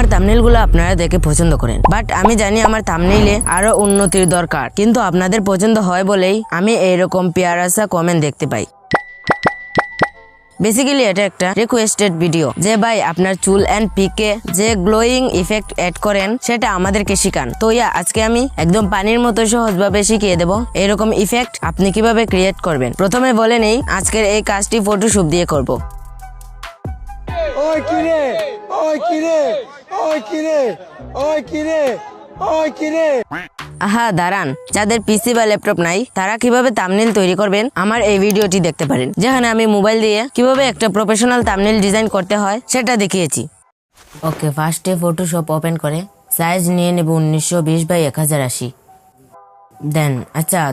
আমার থাম্বনেইলগুলো আপনারা দেখে পছন্দ করেন, বাট আমি জানি আমার থাম্বনেইলে আরো উন্নতির দরকার, কিন্তু আপনাদের পছন্দ হয় বলেই আমি এইরকম পেয়ারাসা কমেন্ট দেখতে পাই। বেসিক্যালি এটা একটা রিকোয়েস্টেড ভিডিও যে ভাই আপনার চুল এন্ড পিকে যে গ্লোয়িং ইফেক্ট অ্যাড করেন সেটা আমাদেরকে শিখান। তো আজকে আমি একদম পানির মতো সহজভাবে শিখিয়ে দেব এরকম ইফেক্ট আপনি কিভাবে ক্রিয়েট করবেন। প্রথমে বলে নেই আজকের এই কাজটি ফটোশপ দিয়ে করব। ওই কিরে ওই কিরে ওই কিরে ওই কিরে ওই কিরে। আহা দাঁড়ান, যাদের পিসি বা ল্যাপটপ নাই তারা কিভাবে থাম্বনেইল তৈরি করবেন আমার এই ভিডিওটি দেখতে পারেন, যেখানে আমি মোবাইল দিয়ে কিভাবে একটা প্রফেশনাল থাম্বনেইল ডিজাইন করতে হয় সেটা দেখিয়েছি। ওকে, ফার্স্টে ফটোশপ ওপেন করে সাইজ নিয়ে নেব 1920x1080। দেন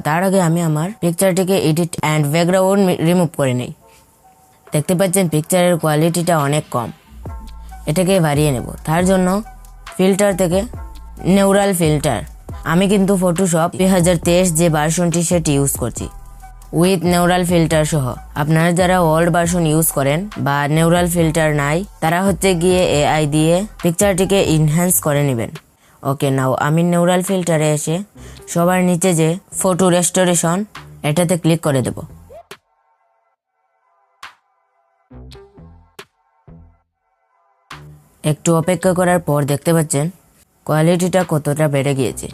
তার আগে আমি আমার পিকচারটিকে এডিট অ্যান্ড ব্যাকগ্রাউন্ড রিমুভ করে নেই। দেখতে পাচ্ছেন পিকচারের কোয়ালিটিটা অনেক কম, এটাকে বাড়িয়ে নেব। তার জন্য ফিল্টার থেকে নিউরাল ফিল্টার, আমি কিন্তু ফটোশপ 2023 যে ভার্সনটি সেটি ইউজ করছি উইথ নিউরাল ফিল্টার সহ। আপনারা যারা ওল্ড ভার্সন ইউজ করেন বা নিউরাল ফিল্টার নাই তারা গিয়ে এআই দিয়ে পিকচারটিকে ইনহ্যান্স করে নেবেন। ওকে, নাও আমি নিউরাল ফিল্টারে এসে সবার নিচে যে ফটো রেস্টোরেশন এটাতে ক্লিক করে দেব। একটু অপেক্ষা করার পর দেখতে পাচ্ছেন কোয়ালিটিটা কতটা বেড়ে গিয়েছে।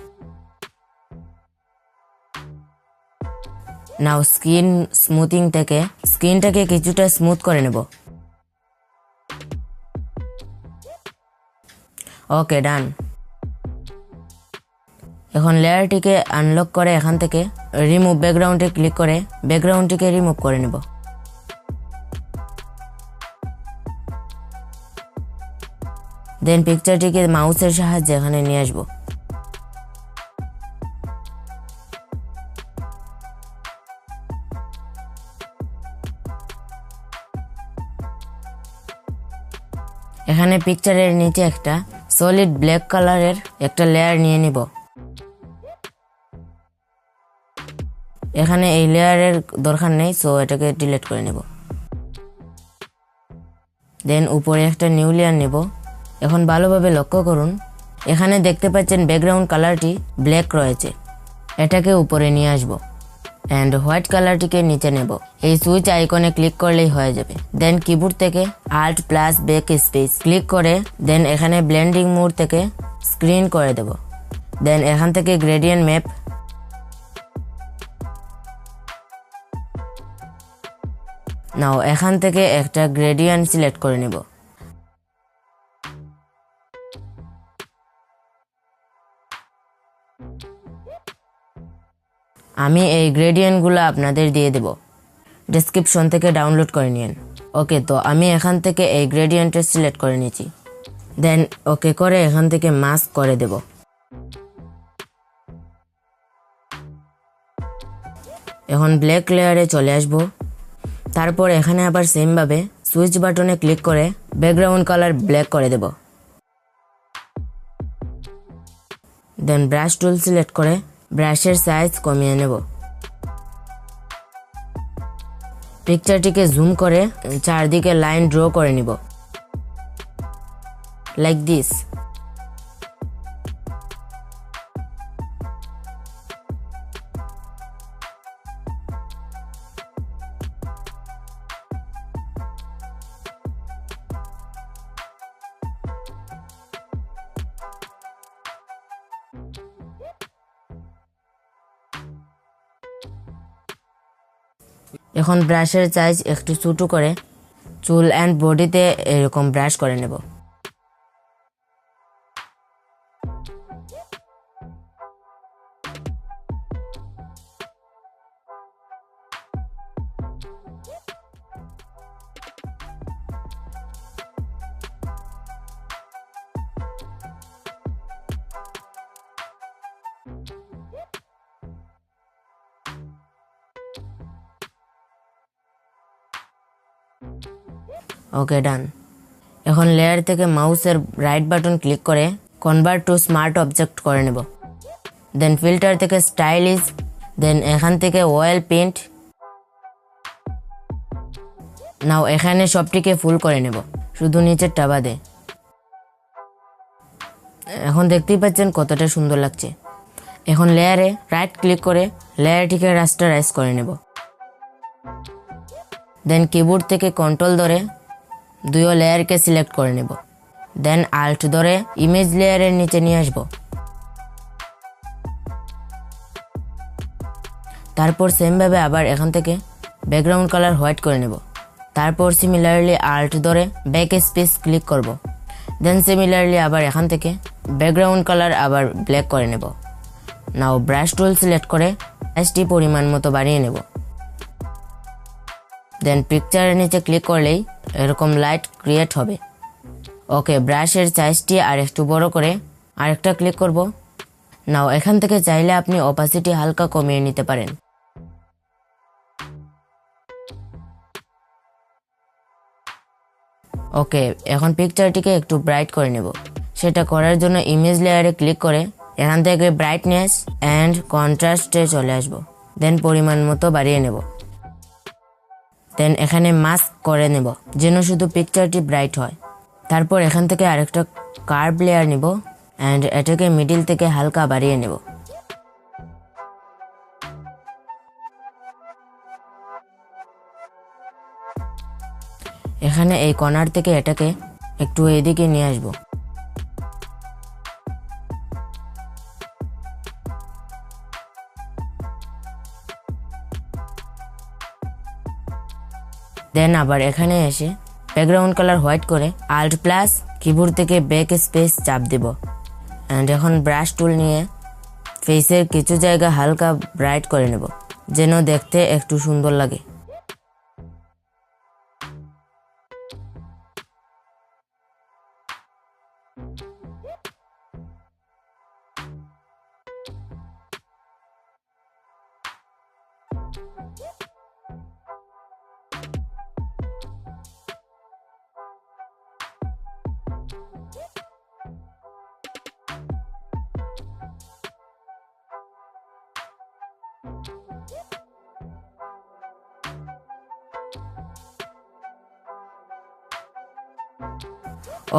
নাও স্কিন স্মুথিং থেকে স্কিনটাকে কিছুটা স্মুথ করে নেব। ওকে, ডান। এখন লেয়ারটিকে আনলক করে এখান থেকে রিমুভ ব্যাকগ্রাউন্ডে ক্লিক করে ব্যাকগ্রাউন্ডটিকে রিমুভ করে নেব। দেন পিকচারটিকে মাউসের সাহায্যে এখানে নিয়ে আসবো। এখানে পিকচারের নিচে একটা সলিড ব্ল্যাক কালারের একটা লেয়ার নিয়ে নিব। এখানে এই লেয়ারের দরকার নেই, সো এটাকে ডিলিট করে নেব। দেন উপরে একটা নিউ লেয়ার নেব। এখন ভালোভাবে লক্ষ্য করুন, এখানে দেখতে পাচ্ছেন ব্যাকগ্রাউন্ড কালারটি ব্ল্যাক রয়েছে, এটাকে উপরে নিয়ে আসবো অ্যান্ড হোয়াইট কালারটিকে নিচে নেব। এই সুইচ আইকনে ক্লিক করলেই হয়ে যাবে। দেন কিবোর্ড থেকে Alt + ব্যাক স্পেস ক্লিক করে দেন এখানে ব্লেন্ডিং মোড থেকে স্ক্রিন করে দেব। দেন এখান থেকে গ্রেডিয়েন্ট ম্যাপ, নাও এখান থেকে একটা গ্রেডিয়েন্ট সিলেক্ট করে নেব। আমি এই গ্রেডিয়েন্টগুলো আপনাদের দিয়ে দেব, ডেসক্রিপশন থেকে ডাউনলোড করে নিন। ওকে, তো আমি এখান থেকে এই গ্রেডিয়েন্টটা সিলেক্ট করে নিয়েছি। দেন ওকে করে এখান থেকে মাস্ক করে দেব। এখন ব্ল্যাক লেয়ারে চলে আসব। তারপর এখানে আবার সেমভাবে সুইচ বাটনে ক্লিক করে ব্যাকগ্রাউন্ড কালার ব্ল্যাক করে দেব। দেন ব্রাশ টুল সিলেক্ট করে ব্রাশের সাইজ কমিয়ে নেব। পিকচারটিকে জুম করে চারদিকে লাইন ড্র করে নিব, লাইক দিস। এখন ব্রাশের সাইজ একটু ছোট করে চুল অ্যান্ড বডিতে এরকম ব্রাশ করে নেব। ওকে, ডান। এখন লেয়ার থেকে মাউসের রাইট বাটন ক্লিক করে কনভার্ট টু স্মার্ট অবজেক্ট করে নেব। দেন ফিল্টার থেকে স্টাইলিশ, দেন এখান থেকে অয়েল পেইন্ট। নাও এখানে সবটিকে ফুল করে নেব, শুধু নিচেরটা বাদে। এখন দেখতেই পাচ্ছেন কতটা সুন্দর লাগছে। এখন লেয়ারে রাইট ক্লিক করে লেয়ারটিকে রাস্টারাইজ করে নেব। দেন কিবোর্ড থেকে কন্ট্রোল ধরে দুটো লেয়ারকে সিলেক্ট করে নেব। দেন আল্ট ধরে ইমেজ লেয়ারের নিচে নিয়ে আসব। তারপর সেমভাবে আবার এখান থেকে ব্যাকগ্রাউন্ড কালার হোয়াইট করে নেব। তারপর সিমিলারলি আল্ট ধরে ব্যাক স্পেস ক্লিক করব। দেন সিমিলারলি আবার এখান থেকে ব্যাকগ্রাউন্ড কালার আবার ব্ল্যাক করে নেব। নাও ব্রাশ টুল সিলেক্ট করে সাইজটি পরিমাণ মতো বাড়িয়ে নেব। দেন পিকচারের নিচে ক্লিক করলেই এরকম লাইট ক্রিয়েট হবে। ওকে, ব্রাশের সাইজটি আর একটু বড় করে আরেকটা ক্লিক করব। নাও এখান থেকে চাইলে আপনি অপাসিটি হালকা কমিয়ে নিতে পারেন। ওকে, এখন পিকচারটিকে একটু ব্রাইট করে নেব। সেটা করার জন্য ইমেজ লেয়ারে ক্লিক করে এখান থেকে ব্রাইটনেস অ্যান্ড কন্ট্রাস্টে চলে আসব। দেন পরিমাণ মতো বাড়িয়ে নেব। দেন এখানে মাস্ক করে নেব যেন শুধু পিকচারটি ব্রাইট হয়। তারপর এখান থেকে আরেকটা কার্ভ লেয়ার নিব অ্যান্ড এটাকে মিডিল থেকে হালকা বাড়িয়ে নেব। এখানে এই কর্নার থেকে এটাকে একটু এদিকে নিয়ে আসব। দেন আবার এখানে এসে ব্যাকগ্রাউন্ড কালার হোয়াইট করে আল্ট প্লাস কিবোর্ড থেকে ব্যাক স্পেস চাপ দেব। অ্যান্ড এখন ব্রাশ টুল নিয়ে ফেসের কিছু জায়গা হালকা ব্রাইট করে নেব যেন দেখতে একটু সুন্দর লাগে।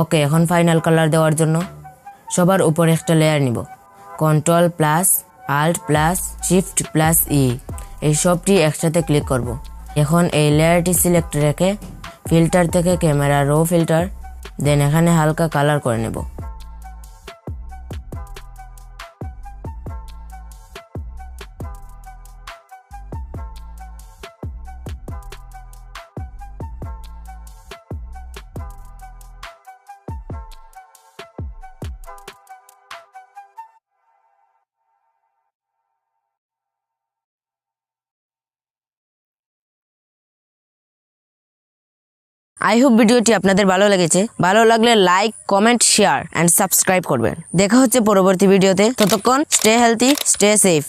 ওকে, এখন ফাইনাল কালার দেওয়ার জন্য সবার উপরে একটা লেয়ার নিব। Control plus alt plus shift plus E এই সবটি একসাথে ক্লিক করব। এখন এই লেয়ারটি সিলেক্ট রেখে ফিল্টার থেকে ক্যামেরা রো ফিল্টার, দেন এখানে হালকা কালার করে নেব। আই হোপ ভিডিওটি আপনাদের ভালো লেগেছে। ভালো লাগলে like, comment, share and subscribe করবেন। দেখা হচ্ছে পরবর্তী ভিডিওতে। ততক্ষণ স্টে হেলথি, স্টে সেফ।